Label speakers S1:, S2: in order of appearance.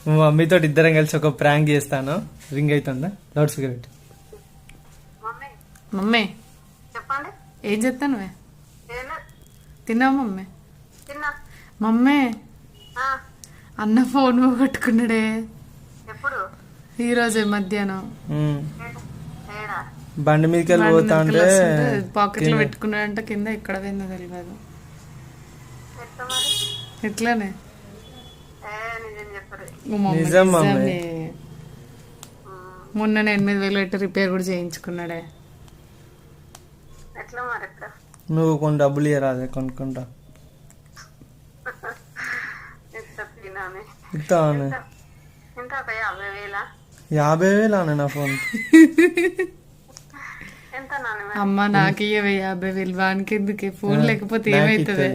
S1: మా మమ్మీతో ఇద్దరం కలిసి ఒక ప్రాంక్ చేస్తాను. రింగ్ అవుతుందా? లౌడ్ స్పీకర్ పెట్టి.
S2: మమ్మీ
S3: చెప్పండి.
S2: ఏం చేస్తాను? తిన్నావు మమ్మీ? మమ్మీ అన్న ఫోన్ పోగొట్టుకున్నాడే.
S3: ఎప్పుడు?
S2: ఈ రోజే మధ్యాహ్నం
S1: బండి మీదకి వెళ్ళి పోతా అంటే
S2: పాకెట్ లో పెట్టుకున్నాడంట, కింద ఎక్కడ పోయిందో తెలియదు. ఎట్లానే
S1: నిజం మమ్మీ.
S2: మొన్న 8,000 పెట్టి రిపేర్ కూడా చేయించుకున్నాడే.
S1: నువ్వు కొన్ని డబ్బులు ఇవ్వరాదే, కొనుక్కుంటా. ఇస్తా 50,000 అనే నా ఫోన్.
S2: అమ్మ నాకు ఇవ్వ 50,000. వానికి ఎందుకే ఫోన్ లేకపోతే ఏమైతుంది?